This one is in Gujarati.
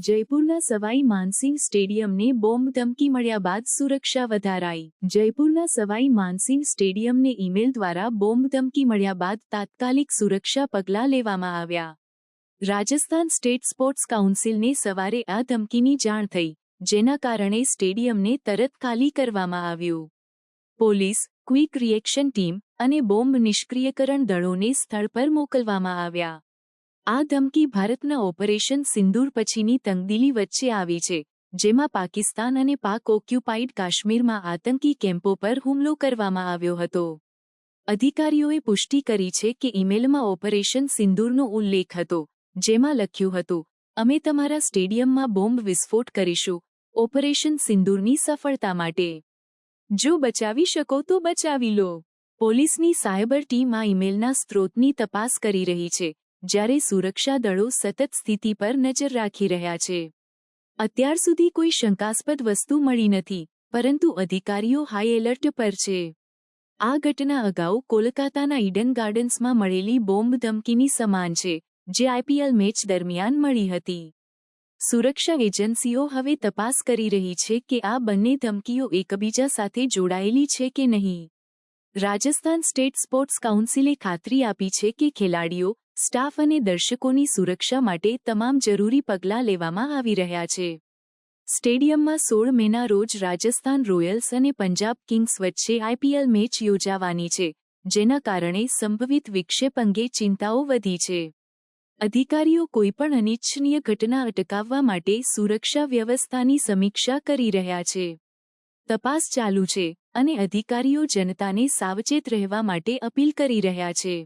જયપુરના સવાઈ માનસિંહ સ્ટેડિયમને બોમ્બ ધમકી મળ્યા બાદ સુરક્ષા વધારાઈ। જયપુરના સવાઈ માનસિંહ સ્ટેડિયમને ઈમેલ દ્વારા બોમ્બ ધમકી મળ્યા બાદ તાત્કાલિક સુરક્ષા પગલાં લેવામાં આવ્યા। રાજસ્થાન સ્ટેટ સ્પોર્ટ્સ કાઉન્સિલને સવારે આ ધમકીની જાણ થઈ, જેના કારણે સ્ટેડિયમને તરત ખાલી કરવામાં આવ્યું। પોલીસ, ક્વિક રિએક્શન ટીમ અને બોમ્બ નિષ્ક્રિયકરણ દળોને સ્થળ પર મોકલવામાં આવ્યા। આ ધમકી ભારતના ઓપરેશન સિંદૂર પછીની તંગદિલી વચ્ચે આવી છે, જેમાં પાકિસ્તાન અને પાક ઓક્યુપાઇડ કાશ્મીરમાં આતંકી કેમ્પો પર હુમલો કરવામાં આવ્યો હતો। અધિકારીઓએ પુષ્ટિ કરી છે કે ઈમેલમાં ઓપરેશન સિંદૂરનો ઉલ્લેખ હતો, જેમાં લખ્યું હતું, અમે તમારા સ્ટેડિયમમાં બોમ્બ વિસ્ફોટ કરીશું, ઓપરેશન સિંદૂરની સફળતા માટે। જો બચાવી શકો તો બચાવી લો। પોલીસની સાયબર ટીમ આ ઈમેલના સ્ત્રોતની તપાસ કરી રહી છે, જ્યારે સુરક્ષા દળો સતત સ્થિતિ પર નજર રાખી રહ્યા છે। અત્યાર સુધી કોઈ શંકાસ્પદ વસ્તુ મળી નથી, પરંતુ અધિકારીઓ હાઈ એલર્ટ પર છે। આ ઘટના અગાઉ કોલકાતાના ઈડન ગાર્ડન્સમાં મળેલી બોમ્બ ધમકીની સમાન છે, જે આઈપીએલ મેચ દરમિયાન મળી હતી। સુરક્ષા એજન્સીઓ હવે તપાસ કરી રહી છે કે આ બંને ધમકીઓ એકબીજા સાથે જોડાયેલી છે કે નહીં। રાજસ્થાન સ્ટેટ સ્પોર્ટ્સ કાઉન્સિલે ખાતરી આપી છે કે ખેલાડીઓ, સ્ટાફ અને દર્શકોની સુરક્ષા માટે તમામ જરૂરી પગલાં લેવામાં આવી રહ્યા છે। સ્ટેડિયમમાં 16 મેના રોજ રાજસ્થાન રોયલ્સ અને પંજાબ કિંગ્સ વચ્ચે આઈપીએલ મેચ યોજાવાની છે, જેના કારણે સંભવિત વિક્ષેપ અંગે ચિંતાઓ વધી છે। અધિકારીઓ કોઈપણ અનિચ્છનીય ઘટના અટકાવવા માટે સુરક્ષા વ્યવસ્થાની સમીક્ષા કરી રહ્યા છે। તપાસ ચાલુ છે અને અધિકારીઓ જનતાને સાવચેત રહેવા માટે અપીલ કરી રહ્યા છે।